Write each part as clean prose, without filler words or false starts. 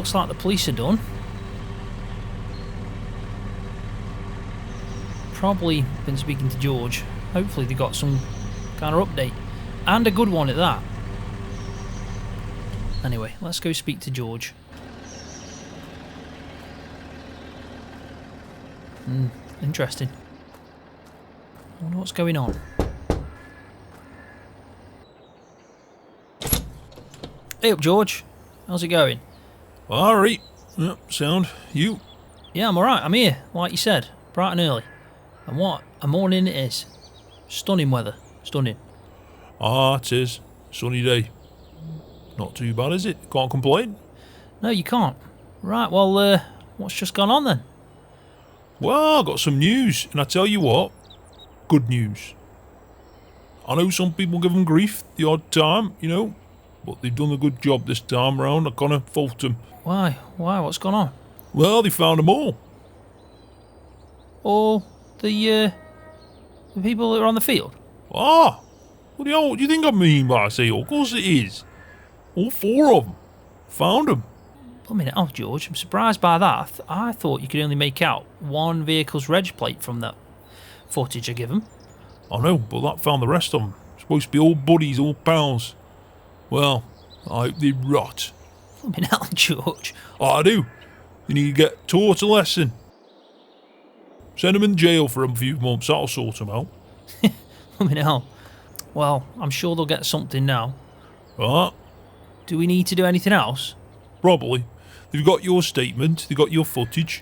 looks like the police are done. Probably been speaking to George. Hopefully they got some kind of update. And a good one at that. Anyway, let's go speak to George. Interesting. I wonder what's going on. Hey up, George. How's it going? Alright. Yep, sound. You? Yeah, I'm alright. I'm here, like you said. Bright and early. And what a morning it is. Stunning weather. Stunning. Ah, it is. Sunny day. Not too bad, is it? Can't complain. No, you can't. Right, well, what's just gone on then? Well, I got some news, and I tell you what, good news. I know some people give them grief the odd time, you know, but they've done a good job this time round. I can't fault them. Why? What's gone on? Well, they found them all. All the people that are on the field? Ah, what do you think I mean by I say all? Of course it is. All 4 of them. Found them. I mean, oh, George, I'm surprised by that. I thought you could only make out one vehicle's reg plate from that footage I give them. I know, but that found the rest of them. Supposed to be all buddies, all pals. Well, I hope they rot. I mean, hell, George. I do. They need to get taught a lesson. Send them in jail for a few months, that'll sort them out. I mean, hell. Well, I'm sure they'll get something now. Right? Do we need to do anything else? Probably. They've got your statement, they've got your footage.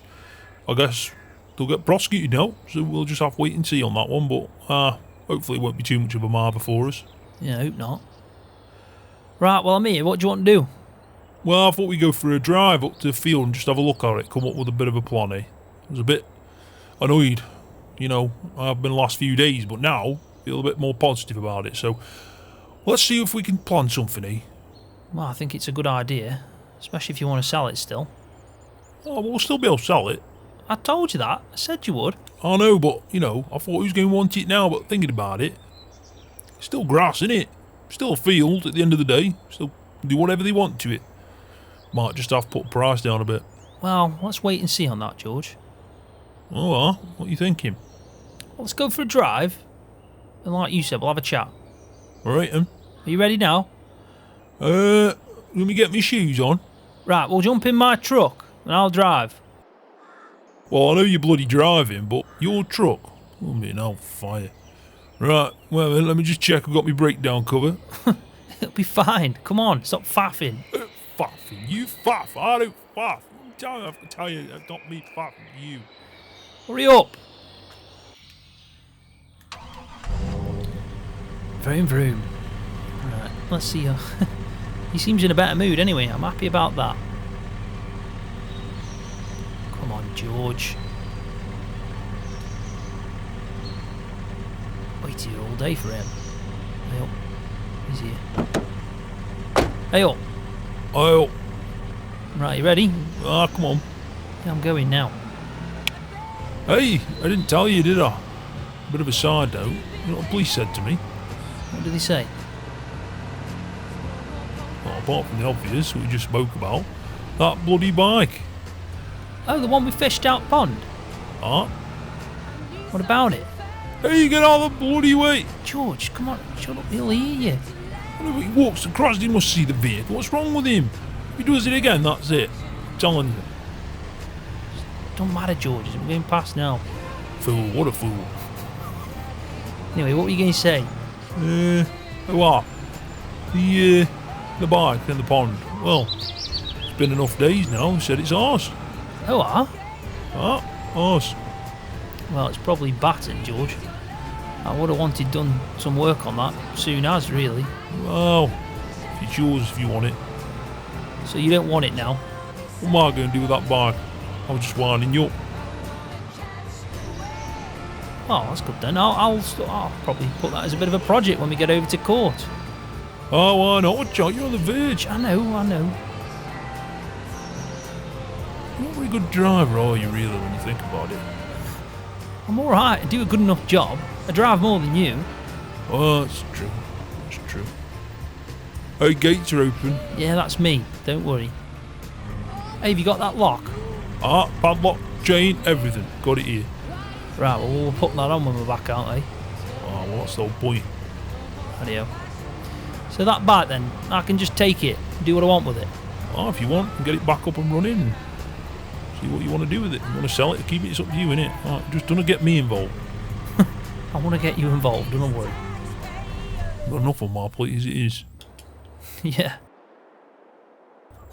I guess they'll get prosecuted now, so we'll just have to wait and see on that one, but hopefully it won't be too much of a marver for us. Yeah, I hope not. Right, well, I'm here. What do you want to do? Well, I thought we'd go for a drive up to the field and just have a look at it, come up with a bit of a plan, eh? I was a bit annoyed, you know, I've been the last few days, but now I feel a bit more positive about it, so let's see if we can plan something, eh? Well, I think it's a good idea, especially if you want to sell it still. Oh, we'll still be able to sell it. I told you that. I said you would. I know, but, you know, I thought who's going to want it now, but thinking about it, it's still grass, innit? Still a field at the end of the day. Still do whatever they want to it. Might just have to put the price down a bit. Well, let's wait and see on that, George. Oh, well, what are you thinking? Well, let's go for a drive. And like you said, we'll have a chat. Alright then. Are you ready now? Let me get my shoes on. Right, we'll jump in my truck and I'll drive. Well, I know you're bloody driving, but your truck, oh, me now, fire. Right, well then, let me just check I've got my breakdown cover. It'll be fine. Come on, stop faffing. Faffing? You faff, I don't faff. I have to tell you, that's not me faffing, you. Hurry up. Vroom vroom. Right, let's see. He seems in a better mood anyway. I'm happy about that. Come on, George. Waited all day for him. Hey up. He's here. Hey up. Oh, Right, you ready? come on. Yeah, I'm going now. Hey, I didn't tell you, did I? Bit of a side note. You know what the police said to me? What did he say? Well, apart from the obvious we just spoke about, that bloody bike. Oh, the one we fished out pond. Ah, What about it? hey, get out of the bloody way. George, come on, shut up, he'll hear you. Whenever he walks across, he must see the vehicle. What's wrong with him? If he does it again, that's it. I'm telling you. Don't matter, George, we're going past now. Fool, what a fool. Anyway, what were you going to say? What? The bike and the pond. Well, it's been enough days now. He said it's ours. Oh, Ours. well, it's probably battered, George. I would have wanted done some work on that soon as, really. Well, it's yours if you want it. So you don't want it now? What am I going to do with that bike? I was just winding you up. Oh, that's good then. I'll probably put that as a bit of a project when we get over to court. Oh, why not, John? You're on the verge. I know. You're not a very good driver, are you, really, when you think about it? I'm alright, I do a good enough job. I drive more than you. Oh, that's true. That's true. Hey, gates are open. Yeah, that's me. Don't worry. Hey, have you got that lock? Ah, padlock, chain, everything. Got it here. Right, well, we'll put that on when we're back, aren't we? Oh, well, that's the whole point. Adios. So that bike then, I can just take it, do what I want with it. Oh, if you want, and get it back up and running. See what you want to do with it. You want to sell it or keep it, it's up to you, innit? Right, just don't get me involved. I want to get you involved, don't worry. I've got enough on my plate as it is. Yeah.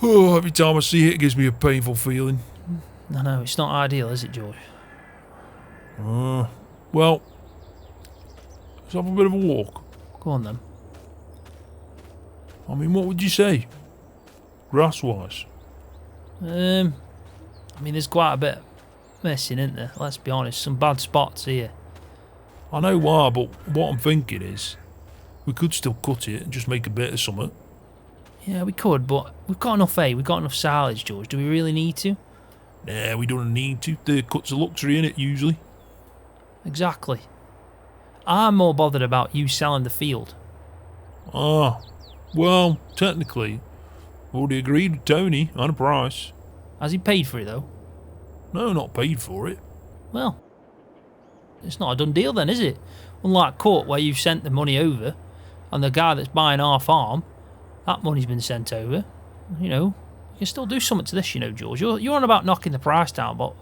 Oh, every time I see it, it gives me a painful feeling. I know, it's not ideal, is it, George? Well, let's have a bit of a walk. Go on then. I mean, what would you say? Grass-wise? I mean, there's quite a bit missing, isn't there? Let's be honest, some bad spots here. I know why, but what I'm thinking is we could still cut it and just make a bit of something. Yeah, we could, but we've got enough hay, we've got enough silage, George. Do we really need to? Nah, we don't need to. The cut's a luxury, innit, usually. Exactly. I'm more bothered about you selling the field. Ah, well, technically, I've already agreed with Tony on a price. Has he paid for it, though? No, not paid for it. Well, it's not a done deal then, is it? Unlike court, where you've sent the money over, and the guy that's buying our farm, that money's been sent over. You know, you can still do something to this, you know, George. You're on about knocking the price down, but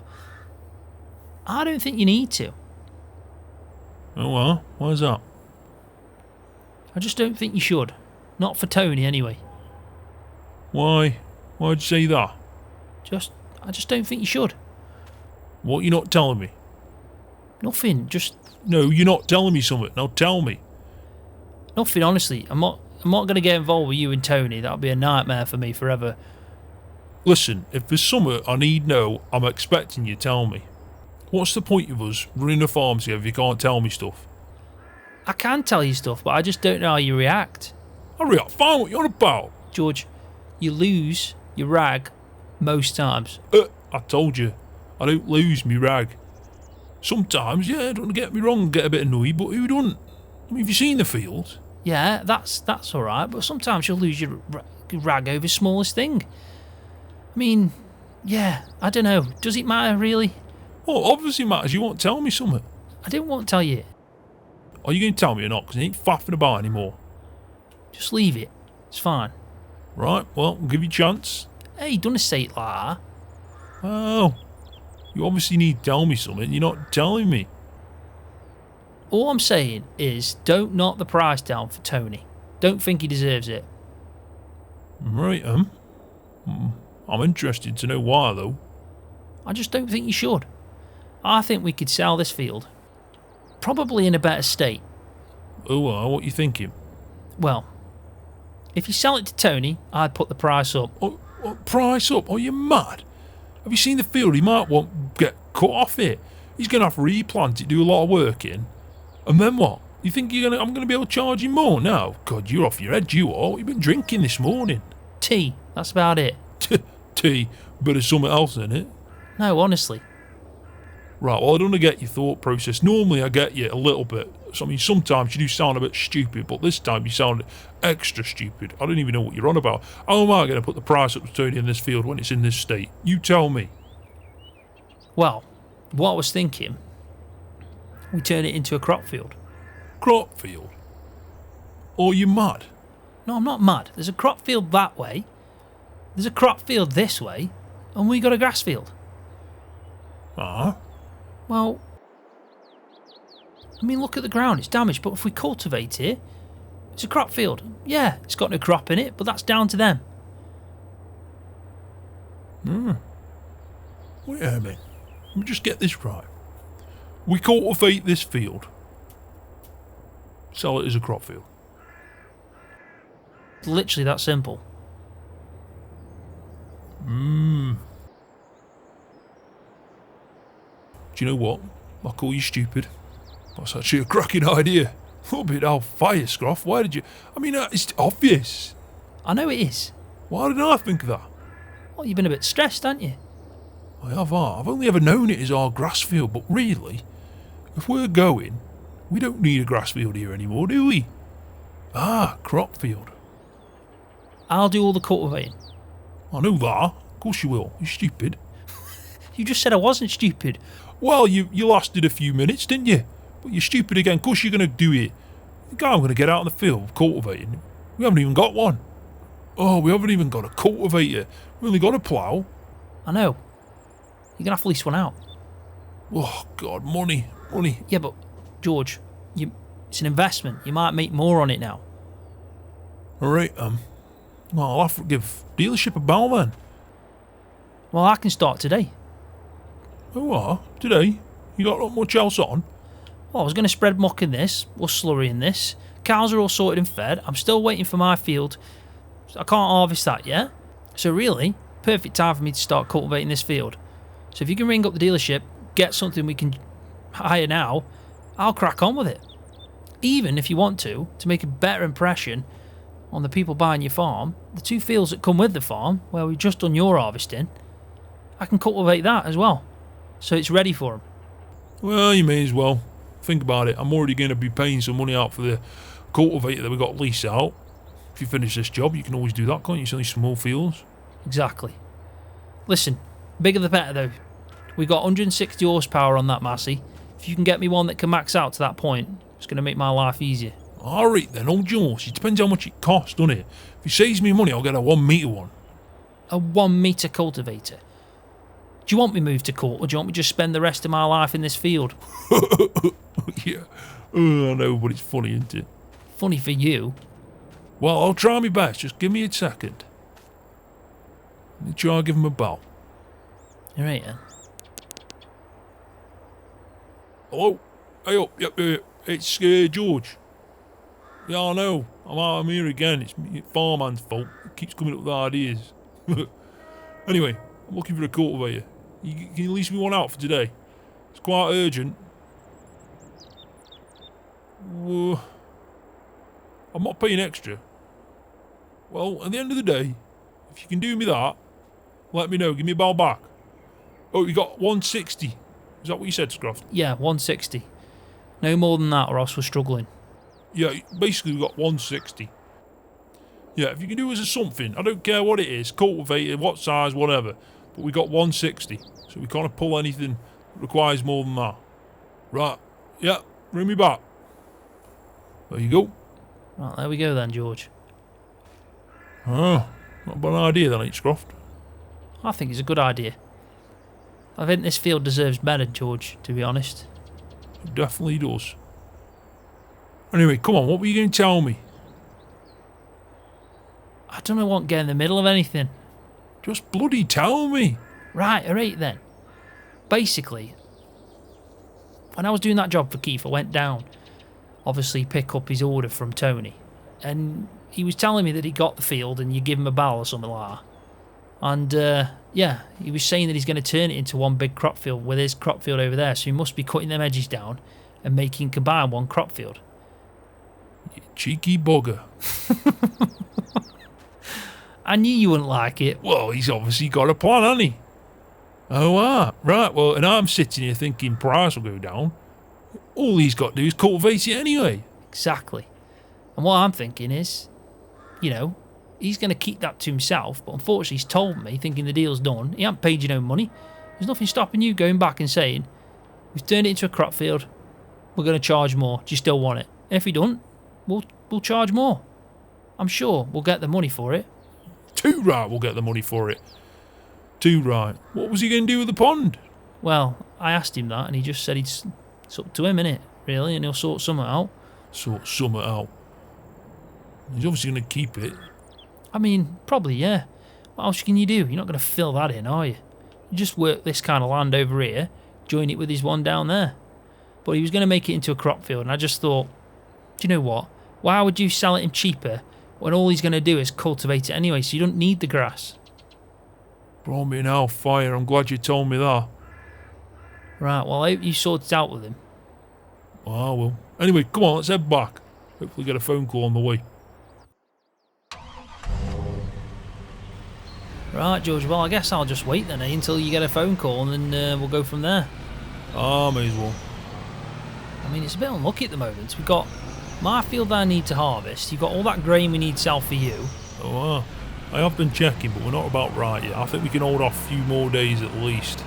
I don't think you need to. Oh well, why's that? I just don't think you should. Not for Tony, anyway. Why? Why'd you say that? I just don't think you should. What you not telling me? Nothing, just... No, you're not telling me something. Now tell me. Nothing, honestly. I'm not going to get involved with you and Tony. That would be a nightmare for me forever. Listen, if there's something I need know, I'm expecting you to tell me. What's the point of us running a farm together if you can't tell me stuff? I can tell you stuff, but I just don't know how you react. I react fine, what you're on about? George, you lose your rag most times. I told you, I don't lose me rag. Sometimes, yeah, don't get me wrong, get a bit annoyed, but who don't? I mean, have you seen the field? Yeah, that's alright, but sometimes you'll lose your rag over the smallest thing. I mean, yeah, I don't know. Does it matter, really? Well, obviously matters. You won't tell me something. I don't want to tell you. Are you going to tell me or not? Because you ain't faffing about anymore. Just leave it. It's fine. Right, well, I'll give you a chance. Hey, don't say it like that. Oh, you obviously need to tell me something. You're not telling me. All I'm saying is don't knock the price down for Tony. Don't think he deserves it. Right, I'm interested to know why, though. I just don't think you should. I think we could sell this field. Probably in a better state. Oh, well, what you thinking? Well, if you sell it to Tony, I'd put the price up. Oh, price up? Are you mad? Have you seen the field? He might want get cut off it. He's going to have to replant it, do a lot of work in. And then what? You think I'm going to be able to charge him more? No. God, you're off your head, you are. What you been drinking this morning? Tea. That's about it. Tea. But there's something else in it. No, honestly. Right, well, I don't get your thought process. Normally I get you a little bit. So, I mean, sometimes you do sound a bit stupid, but this time you sound extra stupid. I don't even know what you're on about. How am I going to put the price up to Tony in this field when it's in this state? You tell me. Well, what I was thinking, we turn it into a crop field. Crop field? Or you mad? No, I'm not mad. There's a crop field that way. There's a crop field this way. And we got a grass field. Ah? Well, I mean, look at the ground. It's damaged, but if we cultivate it, it's a crop field. Yeah, it's got no crop in it, but that's down to them. Wait a minute. Let me just get this right. We cultivate this field. Sell it as a crop field. It's literally that simple. Do you know what? I'll call you stupid. That's actually a cracking idea. A bit out fire, Scroft. Why did you... I mean, it's obvious. I know it is. Why didn't I think of that? Well, you've been a bit stressed, haven't you? I have. I've only ever known it as our grass field, but really, if we're going, we don't need a grass field here anymore, do we? Ah, crop field. I'll do all the cultivating. I know that. Of course you will. You're stupid. You just said I wasn't stupid. Well, you lasted a few minutes, didn't you? But you're stupid again. Of course you're going to do it. The guy I'm going to get out in the field cultivating. We haven't even got one. Oh, we haven't even got a cultivator. We only got a plough. I know. You're going to have to lease one out. Oh, God, money. Yeah, but, George, it's an investment. You might make more on it now. All right, well, I'll have to give dealership a bell then. Well, I can start today. Oh, today? You got not much else on? Well, I was going to spread muck in this, or slurry in this. Cows are all sorted and fed. I'm still waiting for my field. I can't harvest that yet. So really, perfect time for me to start cultivating this field. So if you can ring up the dealership, get something we can hire now, I'll crack on with it. Even if you want to make a better impression on the people buying your farm, the 2 fields that come with the farm, where we've just done your harvesting, I can cultivate that as well. So it's ready for them. Well, you may as well. Think about it. I'm already going to be paying some money out for the cultivator that we got leased out. If you finish this job, you can always do that, can't you? It's only small fields. Exactly. Listen, bigger the better though. We've got 160 horsepower on that Massey. If you can get me one that can max out to that point, it's going to make my life easier. Alright then, old Jones. It depends how much it costs, doesn't it? If it saves me money, I'll get a 1 metre one. A 1 metre cultivator? Do you want me moved to court, or do you want me to just spend the rest of my life in this field? Yeah. I know, but it's funny, isn't it? Funny for you. Well, I'll try my best. Just give me a second. Let me try and give him a bell. Alright then. Hello? Hey up, yep. It's George. Yeah, I know. I'm here again. It's farmhand's fault. It keeps coming up with ideas. Anyway, I'm looking for a cultivator. Can you lease me one out for today? It's quite urgent. I'm not paying extra. Well, at the end of the day, if you can do me that, let me know. Give me a bell back. Oh, you got 160. Is that what you said, Scroft? Yeah, 160. No more than that or else we're struggling. Yeah, basically we've got 160. Yeah, if you can do us a something, I don't care what it is, cultivated, what size, whatever, but we got 160, so we can't pull anything that requires more than that. Right, yeah, bring me back. There you go. Right, there we go then, George. Oh, not a bad idea then, ain't Scroft? I think it's a good idea. I think this field deserves better, George, to be honest. It definitely does. Anyway, come on, what were you going to tell me? I don't want to get in the middle of anything. Just bloody tell me. Right, alright then. Basically, when I was doing that job for Keith, I went down, obviously pick up his order from Tony, and he was telling me that he got the field and you give him a barrel or something like that. And yeah, he was saying that he's going to turn it into one big crop field with his crop field over there, so he must be cutting them edges down and making combine one crop field. You cheeky bugger. I knew you wouldn't like it. Well, he's obviously got a plan, hasn't he? Oh, right, well, and I'm sitting here thinking price will go down. All he's got to do is cultivate it anyway. Exactly. And what I'm thinking is, you know, he's going to keep that to himself, but unfortunately he's told me, thinking the deal's done, he hasn't paid you no money. There's nothing stopping you going back and saying, we've turned it into a crop field, we're going to charge more, do you still want it? And if we don't, we'll charge more. I'm sure we'll get the money for it. Too right, we'll get the money for it. Too right. What was he going to do with the pond? Well, I asked him that and he just said it's up to him, innit, really, and he'll sort something out. Sort something out. He's obviously going to keep it. I mean, probably, yeah. What else can you do? You're not going to fill that in, are you? You just work this kind of land over here, join it with his one down there. But he was going to make it into a crop field, and I just thought, do you know what? Why would you sell it him cheaper when all he's going to do is cultivate it anyway, so you don't need the grass? Brought me an hellfire. I'm glad you told me that. Right, well, I hope you sorted it out with him. Oh, well. Anyway, come on, let's head back. Hopefully get a phone call on the way. Right, George, well, I guess I'll just wait then, until you get a phone call, and then we'll go from there. Ah, may as well. I mean, it's a bit unlucky at the moment. We've got my field that I need to harvest. You've got all that grain we need to sell for you. Oh, I have been checking, but we're not about right yet. I think we can hold off a few more days at least.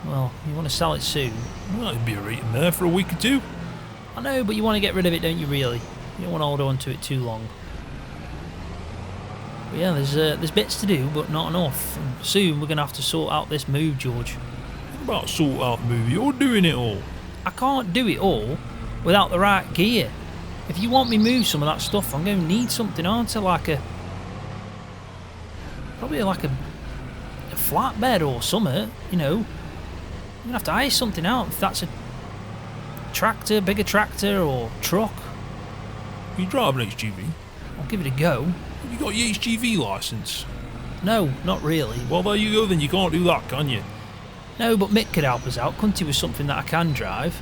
Well, you want to sell it soon. Well, it'd be a rate in there for a week or two. I know, but you want to get rid of it, don't you, really? You don't want to hold on to it too long. But yeah, there's bits to do, but not enough. And soon we're going to have to sort out this move, George. What about sort out the movie? You're doing it all. I can't do it all without the right gear. If you want me to move some of that stuff, I'm going to need something, aren't I? Probably like a flatbed or something, you know. I'm going to have to hire something out if that's a tractor, bigger tractor or truck. You drive an HGV? I'll give it a go. Have you got your HGV licence? No, not really. Well, there you go then. You can't do that, can you? No, but Mick could help us out, couldn't he, with something that I can drive?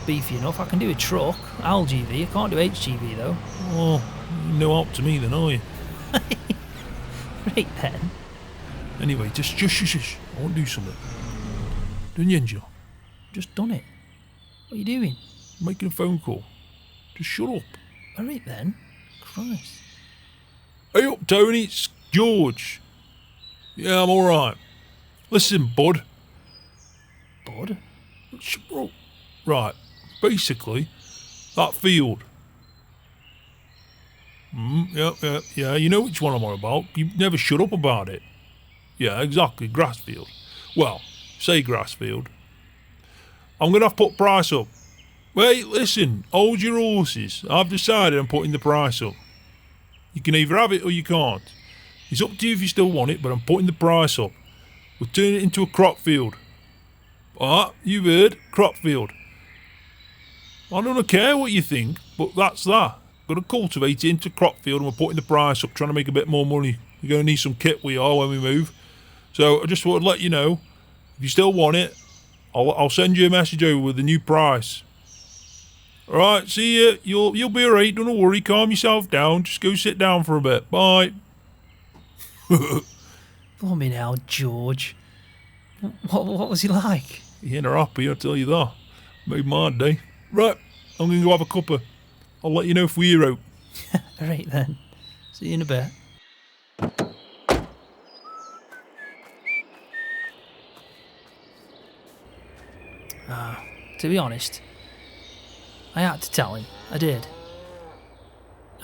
Beefy enough. I can do a truck, LGV. I can't do HGV though. Oh, you're no help to me then, are you? Right then. Anyway, just shush. I want to do something. Don't you, Angel? Just done it. What are you doing? I'm making a phone call. Just shut up. Alright then. Christ. Hey up, Tony. It's George. Yeah, I'm alright. Listen, bud. Bud? Right. Basically, that field. Yeah, you know which one I'm on about. You never shut up about it. Yeah, exactly, grass field. Well, say grass field. I'm going to have to put price up. Wait, listen, hold your horses. I've decided I'm putting the price up. You can either have it or you can't. It's up to you if you still want it, but I'm putting the price up. We're turning it into a crop field. Ah, you've heard, crop field. I don't care what you think, but that's that. Got to cultivate it into crop field and we're putting the price up, trying to make a bit more money. You're going to need some kit we are when we move. So I just thought I'd let you know, if you still want it, I'll send you a message over with the new price. Alright, see ya. You'll be alright, don't worry, calm yourself down. Just go sit down for a bit. Bye. Blimey now, George. What was he like? He ain't happy, I'll tell you that. Made my day. Right, I'm going to go have a cuppa. I'll let you know if we're out. Alright then. See you in a bit. To be honest, I had to tell him. I did.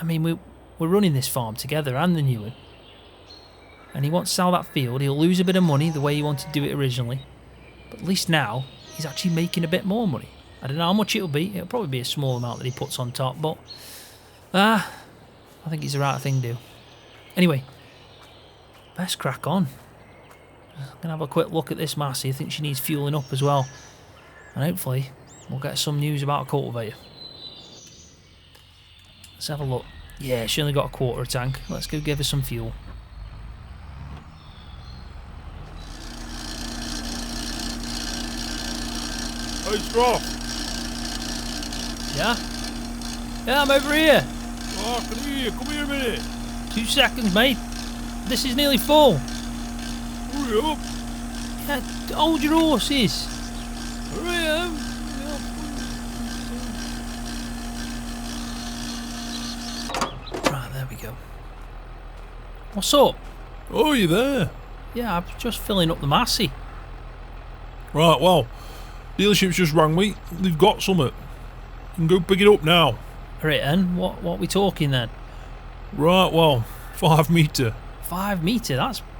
I mean, we're running this farm together and the new one. And he wants to sell that field. He'll lose a bit of money the way he wanted to do it originally. But at least now, he's actually making a bit more money. I don't know how much it'll be. It'll probably be a small amount that he puts on top. But, I think it's the right thing to do. Anyway, best crack on. I'm going to have a quick look at this Massey. I think she needs fueling up as well. And hopefully, we'll get some news about a cultivator. Let's have a look. Yeah, she only got a quarter tank. Let's go give her some fuel. Hey, Scroft. Yeah? Yeah, I'm over here. Oh, I can hear you. Come here a minute. 2 seconds, mate. This is nearly full. Hurry up. Yeah, hold your horses. Hurry up. Right, there we go. What's up? Oh, you there? Yeah, I'm just filling up the Massey. Right, well, dealership's just rang me. They've got something. You can go pick it up now. Right then, what are we talking then? Right, well, 5 metre. 5 metre,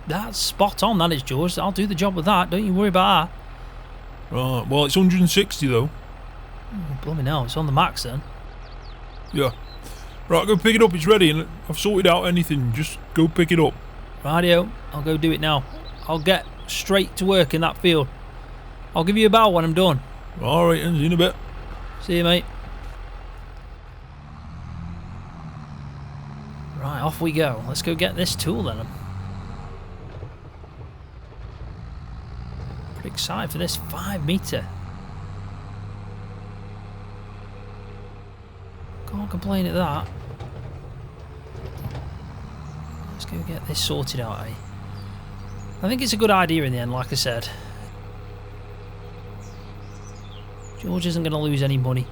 that's spot on, that is, George. I'll do the job with that, don't you worry about that. Right, well, it's 160 though. Oh, blooming hell, it's on the max then. Yeah. Right, go pick it up, it's ready, and I've sorted out anything. Just go pick it up. Rightio, I'll go do it now. I'll get straight to work in that field. I'll give you a bell when I'm done. Alright, and see you in a bit. See you, mate. Right, off we go. Let's go get this tool then. Pretty excited for this 5 metre. Can't complain at that. Let's go get this sorted out, eh? I think it's a good idea in the end, like I said. George isn't going to lose any money.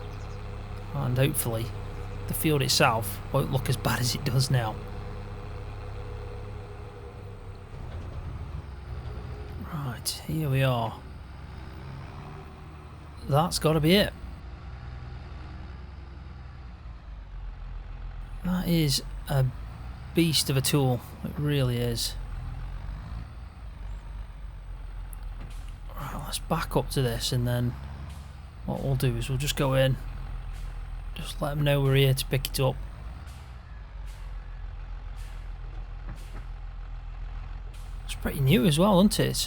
And hopefully the field itself won't look as bad as it does now. Right, here we are. That's got to be it. That is a beast of a tool. It really is. Right, let's back up to this, and then what we'll do is we'll just go in. Just let them know we're here to pick it up. It's pretty new as well, isn't it? It's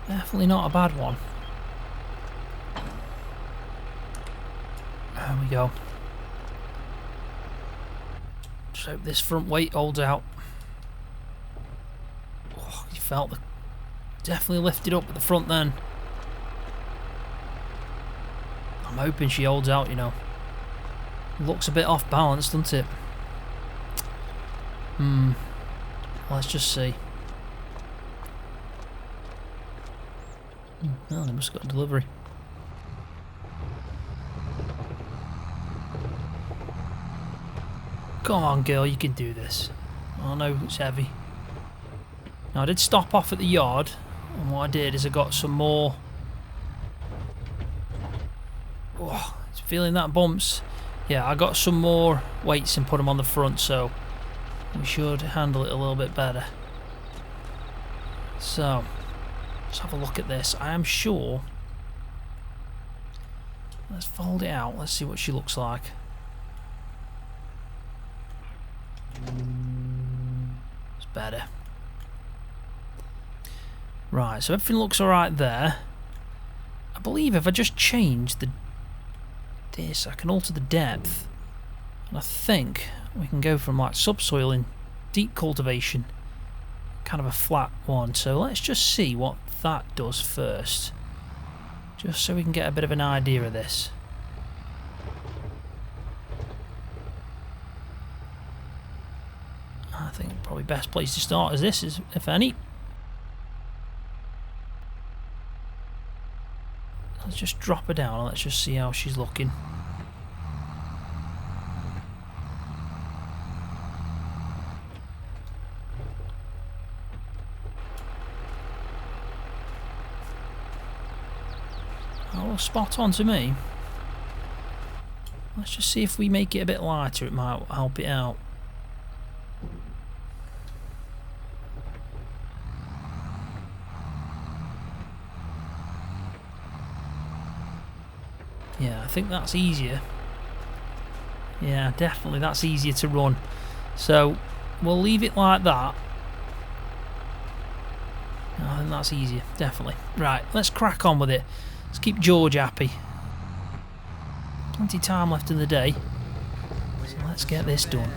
definitely not a bad one. There we go. Just hope this front weight holds out. Oh, you felt the definitely lifted up at the front then. I'm hoping she holds out, you know. Looks a bit off balance, doesn't it? Let's just see. Oh, they must have got a delivery. Come on, girl, you can do this. Oh no, it's heavy. Now, I did stop off at the yard, and what I did is I got some more. Oh, it's feeling that bumps. Yeah, I got some more weights and put them on the front, so we should handle it a little bit better. So, let's have a look at this. I am sure. Let's fold it out. Let's see what she looks like. It's better. Right, so everything looks alright there. I believe if I just change this, I can alter the depth. And I think we can go from like subsoil in deep cultivation, kind of a flat one. So let's just see what that does first. Just so we can get a bit of an idea of this. I think probably best place to start is this, if any. Let's just drop her down and let's just see how she's looking. Oh, spot on to me. Let's just see if we make it a bit lighter, it might help it out. Yeah, I think that's easier. Yeah, definitely that's easier to run. So we'll leave it like that. I think that's easier, definitely. Right, let's crack on with it. Let's keep George happy. Plenty of time left in the day. So let's get this done.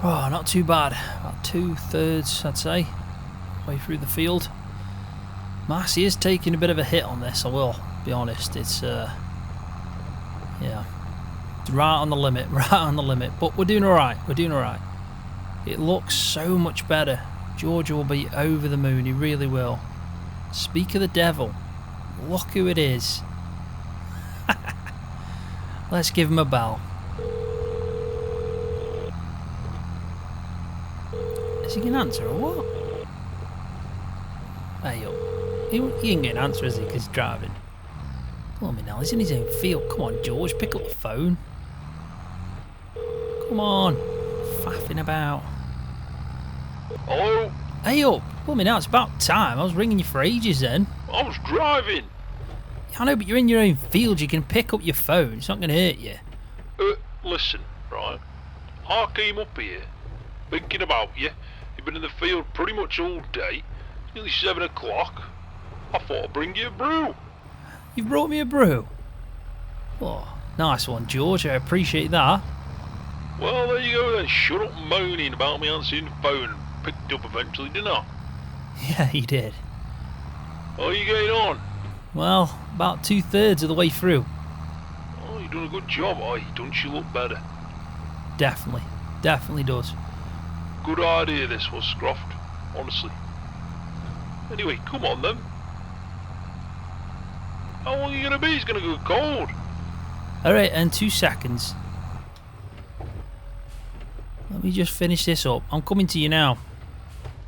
Oh, not too bad. About 2/3, I'd say, way through the field. Massey is taking a bit of a hit on this, I will be honest. It's, yeah, it's right on the limit, right on the limit. But we're doing alright, we're doing alright. It looks so much better. George will be over the moon, he really will. Speak of the devil, look who it is. Let's give him a bell. Is he going to answer or what? Hey up. He ain't going to answer, is he, because he's driving? Come on, now, he's in his own field. Come on, George, pick up the phone. Come on. Faffing about. Hello? Hey up. Well, now, it's about time. I was ringing you for ages then. I was driving. I know, but you're in your own field. You can pick up your phone. It's not going to hurt you. Listen, right. I came up here thinking about you. You've been in the field pretty much all day. It's nearly 7 o'clock. I thought I'd bring you a brew. You've brought me a brew. Oh, nice one, George. I appreciate that. Well, there you go then. Shut up moaning about me answering the phone. Picked up eventually, didn't I? Yeah, you did. How are you getting on? Well, about 2/3 of the way through. Oh, you've done a good job, don't you look better? Definitely. Definitely does. Good idea this was, Scroft. Honestly. Anyway, come on then. How long are you going to be? It's going to go cold. Alright, and 2 seconds. Let me just finish this up. I'm coming to you now.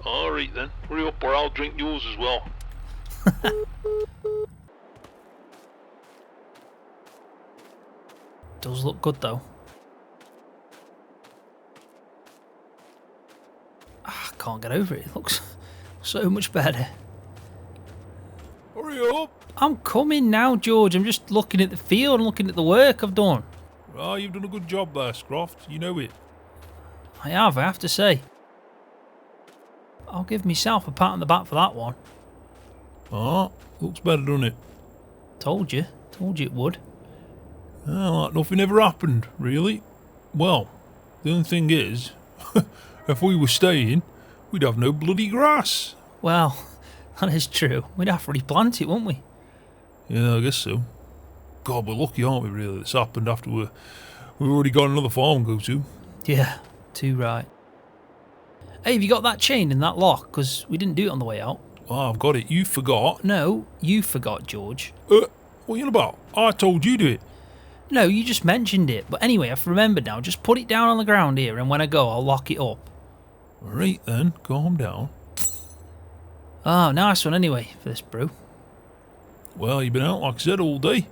Alright then. Hurry up or I'll drink yours as well. Does look good though. I can't get over it. It looks so much better. Hurry up. I'm coming now, George. I'm just looking at the field and looking at the work I've done. Ah, you've done a good job there, Scroft. You know it. I have to say. I'll give myself a pat on the back for that one. Ah, looks better, doesn't it? Told you it would. Ah, like nothing ever happened, really. Well, the only thing is, if we were staying, we'd have no bloody grass. Well, that is true. We'd have to replant it, wouldn't we? Yeah, I guess so. God, we're lucky, aren't we, really, that's happened after we've already got another farm to go to. Yeah, too right. Hey, have you got that chain in that lock? Because we didn't do it on the way out. Ah, I've got it. You forgot. No, you forgot, George. What are you on about? I told you to do it. No, you just mentioned it. But anyway, I've remembered now. Just put it down on the ground here, and when I go, I'll lock it up. Right then, calm down. Oh, nice one anyway for this brew. Well, you've been out, like I said, all day.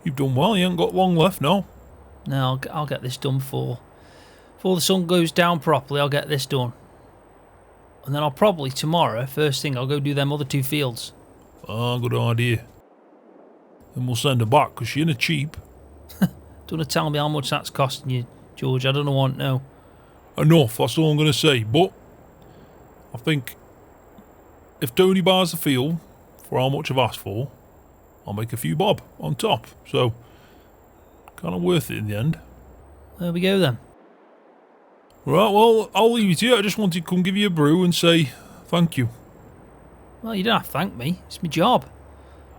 You've done well. You haven't got long left now. No, I'll get this done before the sun goes down properly. I'll get this done. And then I'll probably, tomorrow, first thing, I'll go do them other 2 fields. Ah, good idea. Then we'll send her back, because she ain't cheap. Don't want to tell me how much that's costing you, George. I don't want to know. Enough, that's all I'm going to say. But I think if Tony buys the field for how much I've asked for, I'll make a few bob on top. So, kind of worth it in the end. There we go then. Right, well, I'll leave it to you. I just wanted to come give you a brew and say thank you. Well, you don't have to thank me. It's my job.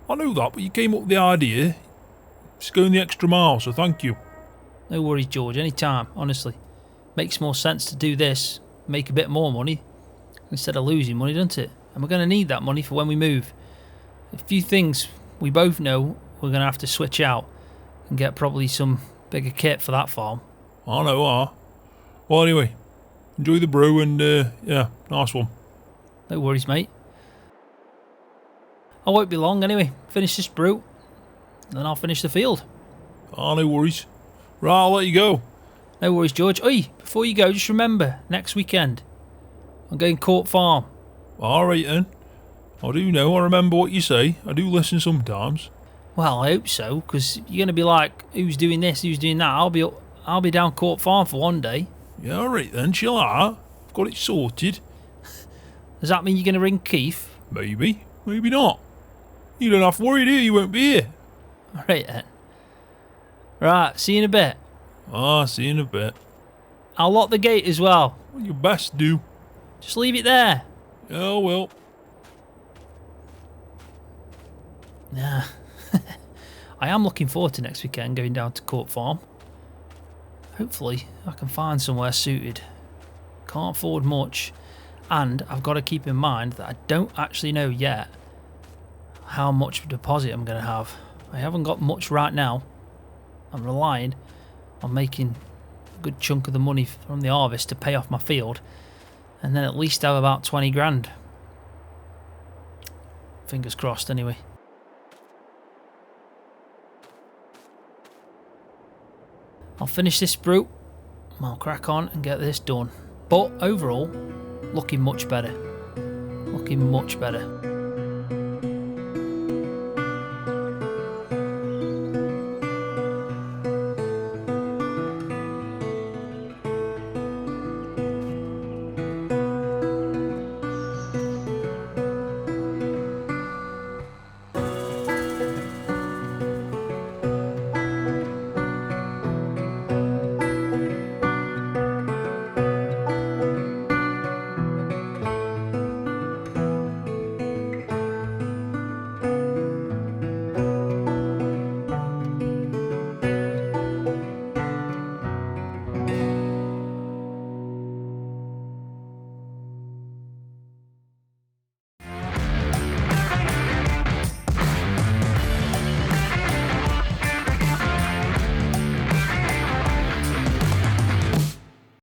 I know that, but you came up with the idea. It's going the extra mile, so thank you. No worries, George. Any time, honestly. Makes more sense to do this, make a bit more money, instead of losing money, doesn't it? And we're going to need that money for when we move. A few things we both know we're going to have to switch out and get probably some bigger kit for that farm. I know, Well, anyway, enjoy the brew and, yeah, nice one. No worries, mate. I won't be long anyway. Finish this brew, then I'll finish the field. No worries. Right, I'll let you go. No worries, George. Oi, before you go, just remember, next weekend, I'm going Court Farm. Alright then. I do know, I remember what you say. I do listen sometimes. Well, I hope so, because you're going to be like, who's doing this, who's doing that? I'll be down Court Farm for one day. Yeah, alright then, chill out. I've got it sorted. Does that mean you're going to ring Keith? Maybe, maybe not. You don't have to worry, do you? You won't be here. Alright then. Right, see you in a bit. See you in a bit. I'll lock the gate as well. Well, you best do. Just leave it there. Oh, well. Nah. I am looking forward to next weekend going down to Court Farm. Hopefully I can find somewhere suited. Can't afford much, and I've got to keep in mind that I don't actually know yet how much deposit I'm going to have. I haven't got much right now. I'm relying on making a good chunk of the money from the harvest to pay off my field, and then at least have about 20 grand. Fingers crossed anyway. I'll finish this brew, I'll crack on and get this done. But overall, looking much better. Looking much better.